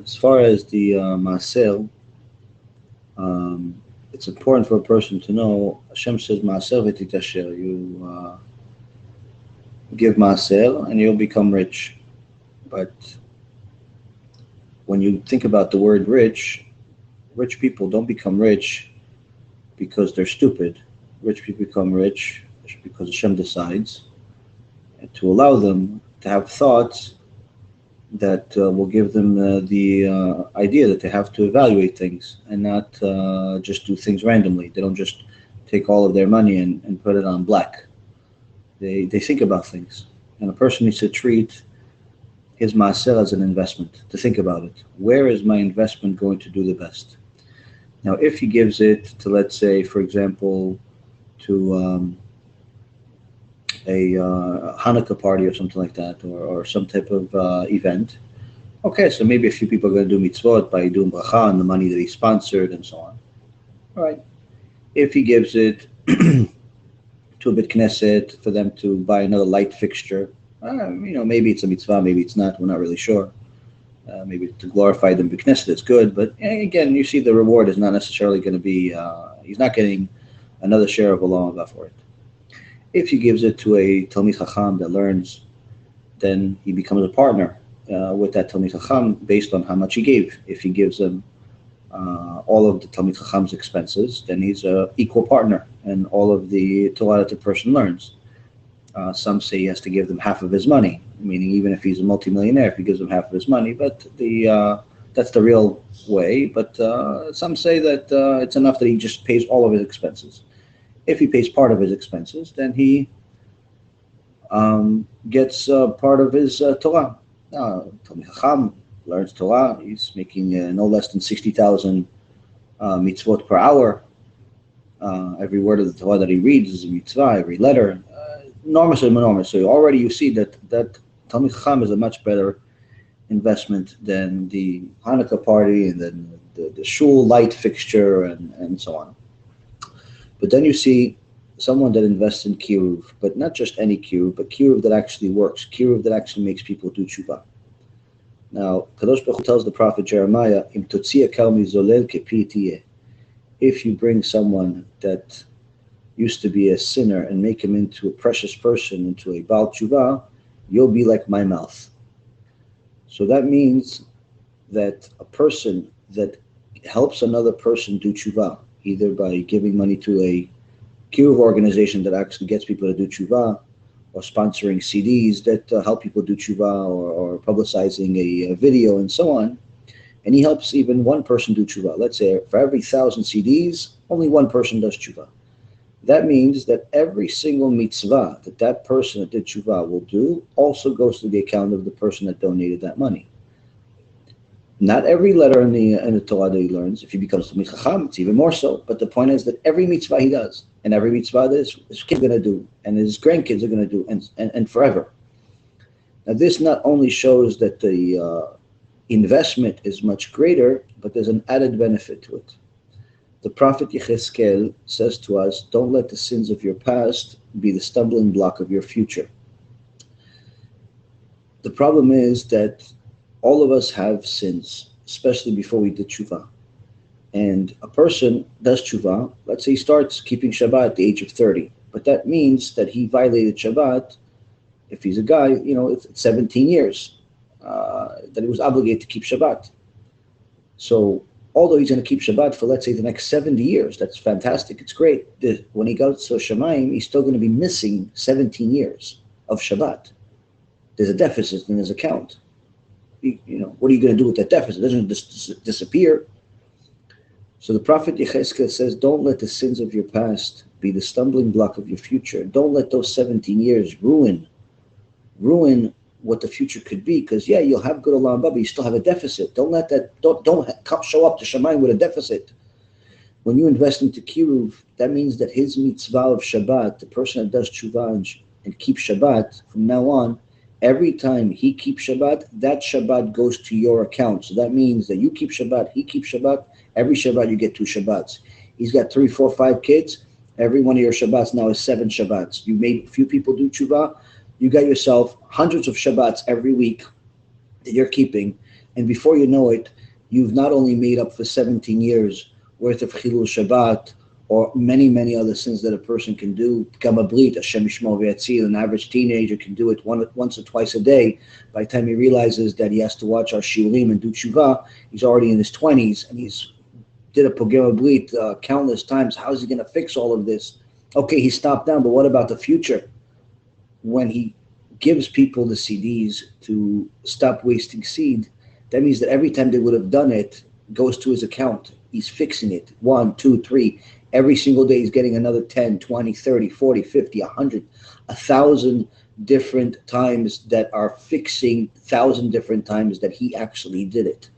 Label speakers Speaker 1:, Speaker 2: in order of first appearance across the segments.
Speaker 1: As far as the MaAser, it's important for a person to know. Hashem says, "MaAser v'titasher." You give MaAser and you'll become rich. But when you think about the word rich people don't become rich because they're stupid. Rich people become rich because Hashem decides, and to allow them to have thoughts that will give them the idea that they have to evaluate things and not just do things randomly. They don't just take all of their money and put it on black. They think about things. And a person needs to treat his MaAser as an investment, to think about it. Where is my investment going to do the best? Now, if he gives it to, let's say, for example, to a Hanukkah party or something like that, or some type of event. Okay, so maybe a few people are going to do mitzvot by doing bracha on the money that he sponsored and so on. All right. If he gives it to a bit Knesset for them to buy another light fixture, maybe it's a mitzvah, maybe it's not, we're not really sure. Maybe to glorify them bit Knesset, it's good, but again, you see the reward is not necessarily going to be, he's not getting another share of Allah for it. If he gives it to a Talmid Chacham that learns, then he becomes a partner with that Talmid Chacham based on how much he gave. If he gives him all of the Talmid Chacham's expenses, then he's an equal partner in all of the Torah that the person learns. Some say he has to give them half of his money, meaning even if he's a multimillionaire, if he gives them half of his money, but that's the real way. But some say that it's enough that he just pays all of his expenses. If he pays part of his expenses, then he gets part of his Torah. Talmid Chacham learns Torah. He's making no less than 60,000 mitzvot per hour. Every word of the Torah that he reads is a mitzvah, every letter. Enormous. So already you see that Talmid Chacham is a much better investment than the Hanukkah party and then the shul light fixture and so on. But then you see someone that invests in kiruv, but not just any kiruv, but kiruv that actually works, kiruv that actually makes people do teshuvah. Now, Kadosh Baruch Hu tells the prophet Jeremiah, "Im totzia kal mizolel kepi tiyeh." If you bring someone that used to be a sinner and make him into a precious person, into a Baal Teshuvah, you'll be like my mouth. So that means that a person that helps another person do teshuvah, either by giving money to a kiruv organization that actually gets people to do teshuvah, or sponsoring CDs that help people do teshuvah, or publicizing a video and so on, and he helps even one person do teshuvah. Let's say for every 1,000 CDs, only one person does teshuvah. That means that every single mitzvah that person that did teshuvah will do also goes to the account of the person that donated that money. Not every letter in the Torah that he learns. If he becomes Talmid Chacham, it's even more so. But the point is that every mitzvah he does, and every mitzvah that his kids are going to do, and his grandkids are going to do, and forever. Now this not only shows that the investment is much greater, but there's an added benefit to it. The prophet Yechezkel says to us, don't let the sins of your past be the stumbling block of your future. The problem is that all of us have sins, especially before we did teshuvah. And a person does teshuvah, let's say he starts keeping Shabbat at the age of 30, but that means that he violated Shabbat, if he's a guy, it's 17 years that he was obligated to keep Shabbat. So although he's going to keep Shabbat for, let's say, the next 70 years, that's fantastic, it's great. When he goes to Shamayim, he's still going to be missing 17 years of Shabbat. There's a deficit in his account. What are you going to do with that deficit? It doesn't just disappear. So the prophet Yechezkel says, don't let the sins of your past be the stumbling block of your future. Don't let those 17 years ruin what the future could be, because you'll have good olam haba, but you still have a deficit. Don't let that. Don't show up to Shamayim with a deficit. When you invest into kiruv, that means that his mitzvah of Shabbat, the person that does teshuvah and keeps Shabbat from now on, every time he keeps Shabbat, that Shabbat goes to your account. So that means that you keep Shabbat, he keeps Shabbat. Every Shabbat you get 2 Shabbats. He's got 3, 4, 5 kids. Every one of your Shabbats now is 7 Shabbats. You made a few people do teshuvah. You got yourself hundreds of Shabbats every week that you're keeping, And before you know it, you've not only made up for 17 years worth of Chilul Shabbat or many, many other sins that a person can do. Gamablit, Hashem Yishmor V'Yatzil, an average teenager can do it once or twice a day. By the time he realizes that he has to watch our shiurim and do teshuvah, he's already in his 20s and he's did a Gamablit countless times. How is he going to fix all of this? Okay, he stopped down, but what about the future? When he gives people the CDs to stop wasting seed, that means that every time they would have done it, goes to his account. He's fixing it. 1, 2, 3. Every single day he's getting another 10, 20, 30, 40, 50, 100, 1,000 different times that are fixing 1,000 different times that he actually did it.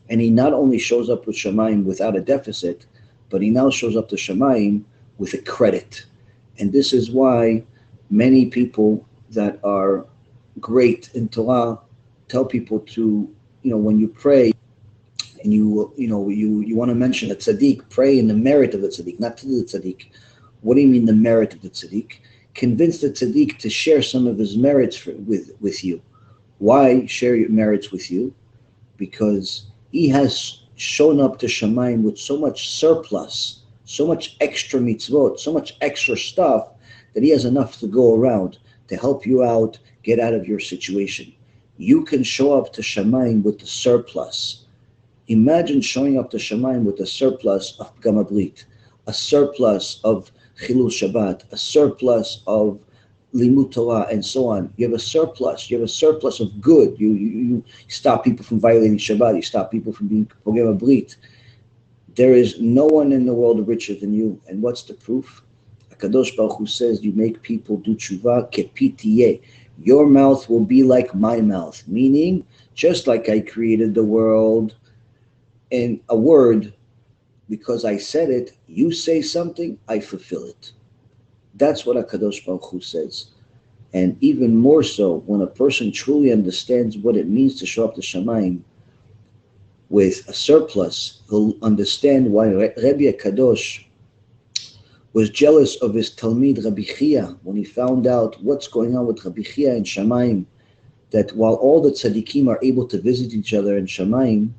Speaker 1: And he not only shows up with Shamayim without a deficit, but he now shows up to Shamayim with a credit. And this is why many people that are great in Torah tell people to, when you pray and you want to mention a tzaddik, pray in the merit of the tzaddik, not to the tzaddik. What do you mean the merit of the tzaddik? Convince the tzaddik to share some of his merits with you. Why share your merits with you? Because he has shown up to Shamayim with so much surplus, so much extra mitzvot, so much extra stuff that he has enough to go around to help you out, get out of your situation. You can show up to Shamayim with the surplus. Imagine showing up to Shamayim with a surplus of Gamablit, a surplus of Chilul Shabbat, a surplus of Limud Torah, and so on. You have a surplus. You have a surplus of good. You stop people from violating Shabbat. You stop people from being Pogem Brit. There is no one in the world richer than you. And what's the proof? HaKadosh Baruch Hu says you make people do teshuvah kepitiye. Your mouth will be like my mouth. Meaning, just like I created the world in a word, because I said it, you say something, I fulfill it. That's what HaKadosh Baruch Hu says. And even more so, when a person truly understands what it means to show up to Shamayim with a surplus, he'll understand why Rabbi Kadosh was jealous of his Talmid Rabbi Chia when he found out what's going on with Rabbi Chia in Shamayim, that while all the tzaddikim are able to visit each other in Shamayim,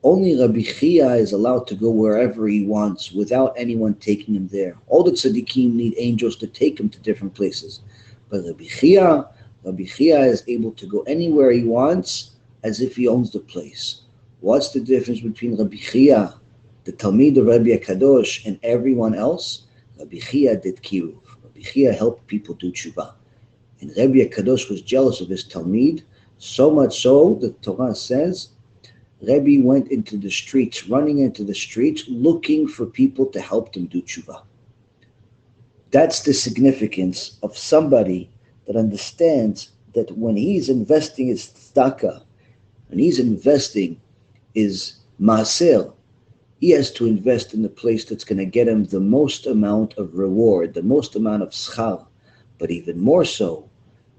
Speaker 1: only Rabbi Chia is allowed to go wherever he wants without anyone taking him there. All the tzaddikim need angels to take him to different places. But Rabbi Chia is able to go anywhere he wants as if he owns the place. What's the difference between Rabbi Chia, the Talmid of Rabbi Kadosh, and everyone else? Rabbi Chia did kiruv. Rabbi Chia helped people do teshuvah. And Rabbi Kadosh was jealous of his Talmid, so much so the Torah says Rabbi went into the streets, running into the streets, looking for people to help them do teshuvah. That's the significance of somebody that understands that when he's investing his tzedaka, when he's investing his MaAser, he has to invest in the place that's going to get him the most amount of reward, the most amount of schar, but even more so,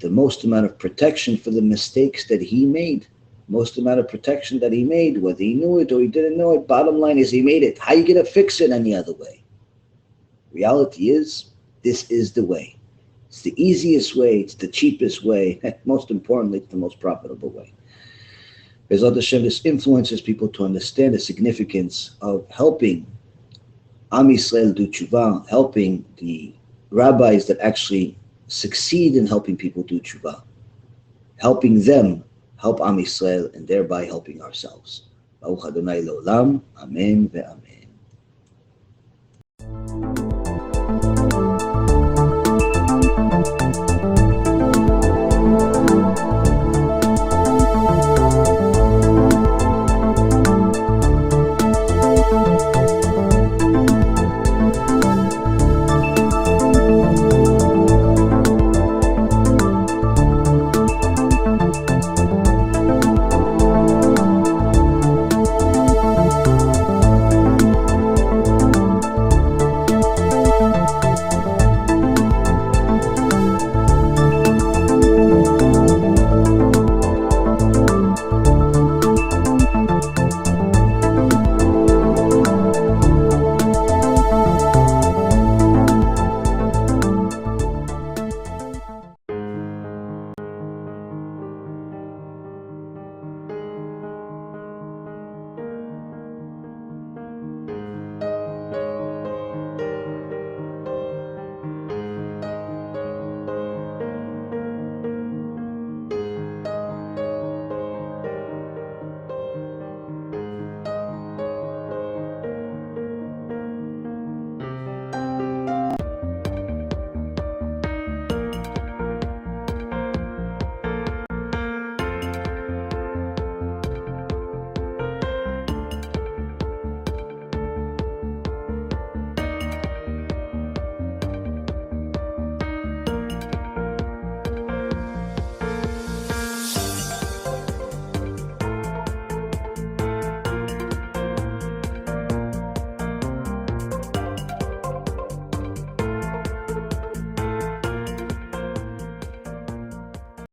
Speaker 1: the most amount of protection for the mistakes that he made. Most amount of protection that he made, whether he knew it or he didn't know it, bottom line is he made it. How are you going to fix it any other way? Reality is, this is the way. It's the easiest way, it's the cheapest way, most importantly, it's the most profitable way. B'ezrat Hashem, this influences people to understand the significance of helping Am Yisrael do teshuvah, helping the rabbis that actually succeed in helping people do teshuvah, helping them help Am Yisrael, and thereby helping ourselves. Baruch Adonai Le'olam, Amen ve'amen.